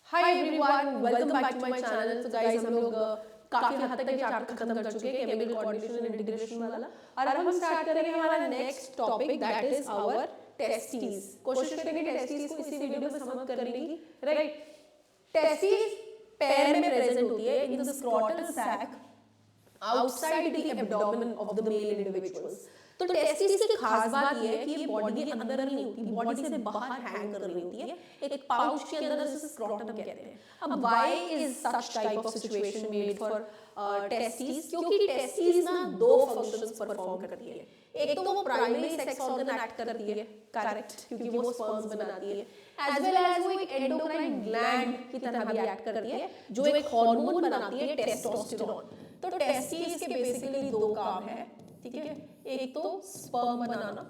Hi everyone, welcome back to my channel. तो guys, हम लोग काफी हद तक ये चैप्टर खत्म कर चुके हैं, केमिकल कोऑर्डिनेशन एंड इंटीग्रेशन वाला। और अब हम स्टार्ट करेंगे हमारा next topic, that is our testes. कोशिश करेंगे टेस्टीज को इसी वीडियो में सम अप करने की, राइट। टेस्टीज पैर में प्रेजेंट होती है in the scrotal sac outside the abdomen of the male individuals. तो टेस्टिस की खास बात यह है कि ये बॉडी के अंदर नहीं होती, बॉडी से बाहर हैंग कर रही होती है, एक पाउच के अंदर, जिसे स्क्रोटम कहते हैं। अब why is such type of situation made for testis? क्योंकि टेस्टिस ना दो फंक्शंस परफॉर्म करती है। एक तो वो प्राइमरी सेक्स ऑर्गन एक्ट करती है, करेक्ट, क्योंकि वो स्पर्म्स बनाती है, एज वेल एज वो एक एंडोक्राइन ग्लैंड की तरह भी एक्ट करती है, जो एक हार्मोन बनाती है, टेस्टोस्टेरोन। तो टेस्टिस के बेसिकली दो काम है, ठीक है। एक तो स्पर्म बनाना,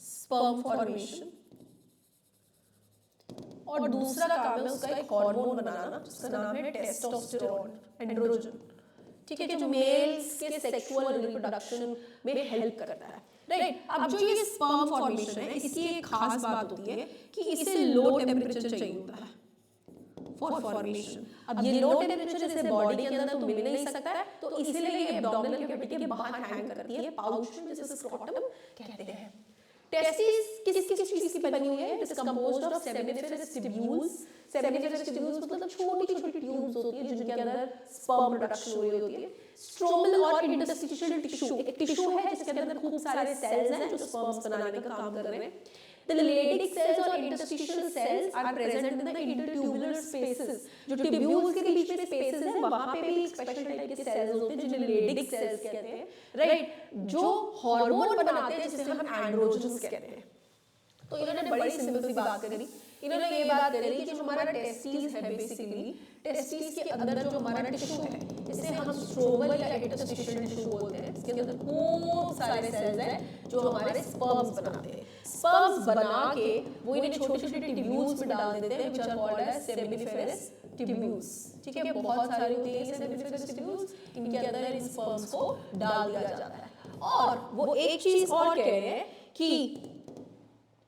स्पर्म फॉर्मेशन, और दूसरा काम है उसका एक हार्मोन बनाना जिसका नाम है टेस्टोस्टेरोन, एंड्रोजन, ठीक है, जो मेल्स के सेक्सुअल रिप्रोडक्शन में हेल्प करता है, राइट। अब जो ये स्पर्म फॉर्मेशन है, इसकी एक खास बात होती है कि इसे लो टेम्परेचर चाहिए होता है फॉर फॉर्मेशन। अब ये लो टेम्परेचर इसे बॉडी के अंदर तो मिल नहीं सकता है, तो इसीलिए ये एब्डोमिनल कैविटी के बाहर हैंग करती है, पाउच में, जिसे स्क्रोटम कहते हैं। टेस्टिस किस किस चीज की बनी हुई है? It is composed of seminiferous tubules. Seminiferous tubules मतलब छोटी छोटी ट्यूब्स होती है जिनके अंदर स्पर्म प्रोडक्शन हो रही होती है। स्ट्रोमल और इंटरस्टिशियल टिश्यू, एक टिश्यू है जिसके अंदर खूब सारे सेल्स हैं जो स्पर्म्स बनाने का काम कर रहे हैं। The Leydig cells और interstitial cells are present in the intertubular spaces. जो ट्यूब्यूल्स के बीच में स्पेसेस हैं, वहाँ पे भी स्पेशल टाइप के सेल्स होते हैं जिन्हें Leydig cells कहते हैं, राइट, जो हार्मोन बनाते हैं जिसे हम एंड्रोजन्स कहते हैं। तो इन्होंने बड़ी सिंपल सी बात करी, इन्होंने ये बात करी कि जो हमारा टेस्टिस है, बेसिकली टेस्टिस के अंदर जो हमारा टिश्यू है, इसे हम स्ट्रोमल या इंटरस्टिशियल टिश्यू बोलते हैं। इसके अंदर खूब सारे सेल्स हैं जो हमारे स्पर्म्स बनाते हैं। स्पर्म्स बना के वो इन्हें छोटे छोटे ट्यूब्यूल्स में डाल देते हैं, which are called as seminiferous tubules, ठीक है। बहुत सारी होती है seminiferous tubules, इनके अंदर इन स्पर्म्स को डाल दिया जाता है। और वो एक चीज और कह रहे हैं कि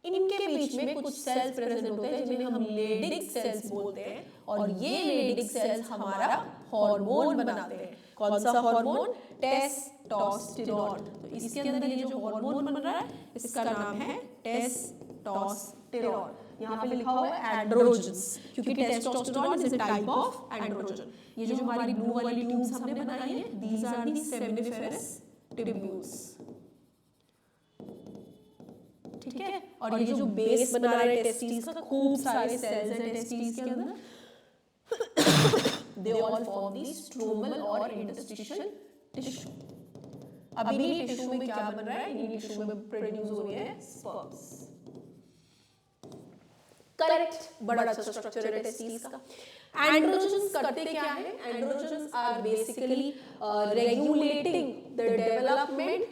इनके बीच में कुछ सेल्स प्रेजेंट होते हैं जिन्हें हम लेडिक सेल्स बोलते हैं, और ये लेडिक सेल्स हमारा हार्मोन बनाते हैं। कौन सा हार्मोन? टेस्टोस्टेरोन। तो इसके अंदर ये जो हार्मोन बन रहा है, इसका नाम है टेस्टोस्टेरोन। यहाँ पे लिखा हुआ है एंड्रोजन्स, क्योंकि testosterone is a type of androgen. ये जो हमारी ब्लू वाली ट्यूब्स हमने बनाई है, these are the seminiferous tubules, ठीक है। और ये जो बेस बना रहा है टेस्टिस का, खूब सारे सेल्स हैं टेस्टिस के अंदर, they all form the stromal और इंटरस्टिशियल टिश्यू। अभी इन्हीं टिश्यू में क्या बन रहा है? इन्हीं टिश्यू में प्रोड्यूस हो रही है स्पर्म्स, करेक्ट। बड़ा अच्छा स्ट्रक्चर है टेस्टिस का। एंड्रोजन्स करते क्या है? Androgens are basically regulating the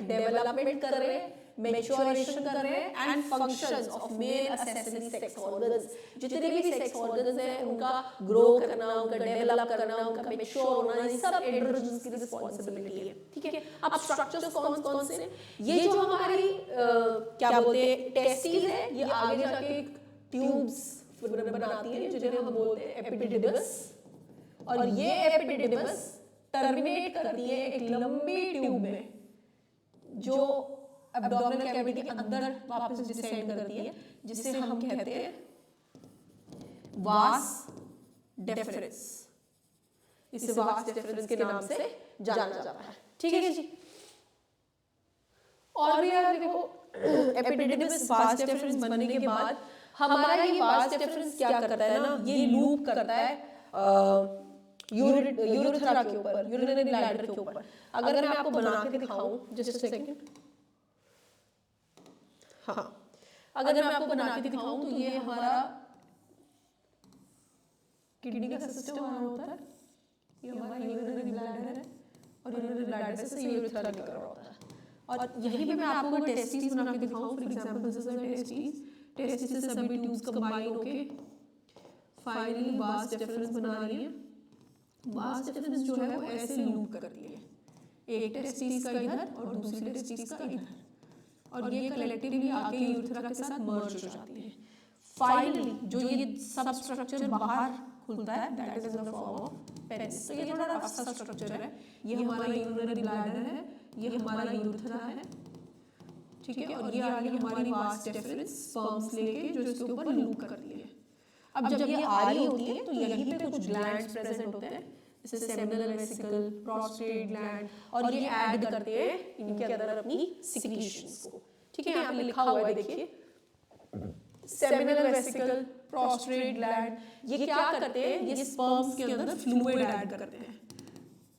development कर रहे हैं, मैच्योरेशन कर रहे हैं, and functions of male accessory sex organs. जितने भी सेक्स ऑर्गन्स हैं उनका ग्रो करना, उनका डेवलप करना, उनका मैच्योर होना, ये सब एंड्रोजन्स की रिस्पांसिबिलिटी है, ठीक है। अब स्ट्रक्चर्स कौन कौन से? ये जो हमारी क्या बोलते हैं टेस्टिस है, ये आगे जाके ट्यूब्स बनाती है जिन्हें हम बोलते हैं एपिडिडिमस, और ये एपिडिडिमस टर्मिनेट करती है एक लंबी ट्यूब में जो एब्डोमिनल कैविटी के अंदर वापस डिसेंड करती है, जिसे हम कहते हैं वास डेफरेंस। इसे वास डेफरेंस के नाम से जाना जाता है, ठीक है जी। और भी यार देखो, एपिडिडिमस वास डेफरेंस बनने के बाद हमारा ये वास डेफरेंस क्या करता है ना, ये लूप करता है यूरेथ्रा के ऊपर, यूरिनरी ब्लैडर के ऊपर। अगर मैं आपको बना के दिखाऊं, जस्ट अ सेकंड, हाँ, अगर मैं आपको बना के दिखाऊं तो ये हमारा किडनी का सिस्टम आ रहा होता है, ये हमारा यूरिनरी ब्लैडर है, और यूरिनरी ब्लैडर से यूरेथ्रा निकल रहा होता है। और यहीं पे मैं आपको अगर टेस्टिस बना के दिखाऊं, for example this is a testis से सभी ट्यूब्स कंबाइन होके फाइनली वास डेफरेंस बना रही है। वास डेफरेंस जो है वो ऐसे लूप करती है, एक टेस्टिस का इधर और दूसरी टेस्टिस का इधर, और ये कलेक्टिवली आके यूरेथ्रा के साथ मर्ज हो जाती है। फाइनली जो ये सब स्ट्रक्चर बाहर खुलता है that is in the form of penis. तो ये थोड़ा रफ सा स्ट्रक्चर है। ये हमारा यूरिनरी ब्लैडर है, ये हमारा यूरेथ्रा है, ठीक है, और ये आ गई हमारी वास डेफरेंस स्पर्म्स लेके जो इसके ऊपर लूप करती है। अब जब ये आ रही होती है तो यहीं पे कुछ ग्लैंड्स प्रेजेंट होते हैं, जैसे सेमिनल वेसिकल, प्रोस्टेट ग्लैंड, और ये ऐड करते हैं इनके अंदर अपनी सिक्रीशंस को, ठीक है। यहाँ पे लिखा हुआ है देखिए, सेमिनल वेसिकल, प्रोस्टेट ग्लैंड, ये क्या करते हैं, ये स्पर्म्स के अंदर फ्लूइड ऐड करते हैं।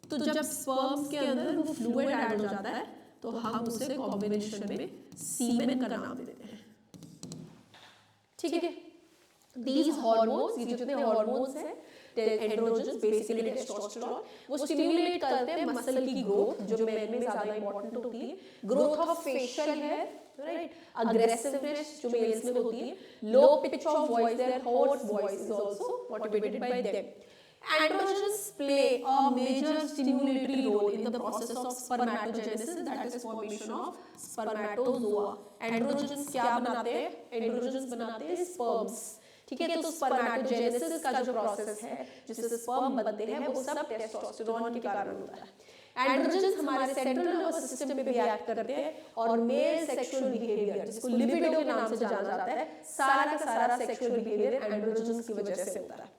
तो जब स्पर्म्स के अंदर वो फ्लूइड ऐड हो जाता है तो हम उसे कॉम्बिनेशन में सीमेन का नाम देते हैं, ठीक है। These hormones, ये जितने hormones हैं, एंड्रोजन्स बेसिकली टेस्टोस्टेरोन, वो स्टिमुलेट करते हैं मसल की ग्रोथ जो मेन में ज्यादा इंपॉर्टेंट होती है। ग्रोथ ऑफ फेशियल है, राइट, अग्रेसिवनेस जो मेल्स में होती है, low pitch of voice, there hoarse voice is also motivated by them. Androgens play a major stimulatory role in the process of spermatogenesis, that is formation of spermatozoa. Androgens क्या बनाते हैं? Androgens बनाते हैं sperms, ठीक है। तो spermatogenesis का जो प्रोसेस है जिससे स्पर्म बनते हैं वो सब टेस्टोस्टेरोन के कारण होता है। एंड्रोजन्स हमारे सेंट्रल नर्वस सिस्टम पे भी एक्ट करते हैं और मेल सेक्सुअल बिहेवियर जिसको लिबिडो के नाम से जाना जाता है, सारा का सारा सेक्सुअल बिहेवियर एंड्रोजन्स की वजह से होता है।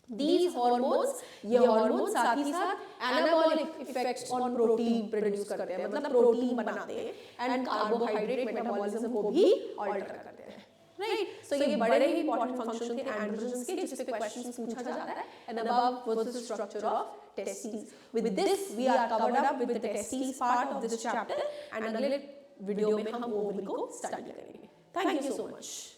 These hormones, ये हार्मोन्स साथ ही साथ anabolic effects on protein produce करते हैं, मतलब प्रोटीन बनाते हैं एंड कार्बोहाइड्रेट मेटाबॉलिज्म को भी ऑल्टर करते हैं, राइट। सो ये बड़े ही इंपॉर्टेंट फंक्शन थे एंड्रोजन्स के जिस पे क्वेश्चंस पूछा जाता है। And above was the structure of testis. With this we are covered up with the testis part of this chapter and अगले वीडियो में हम ओवरी को स्टडी करेंगे। Thank you so much.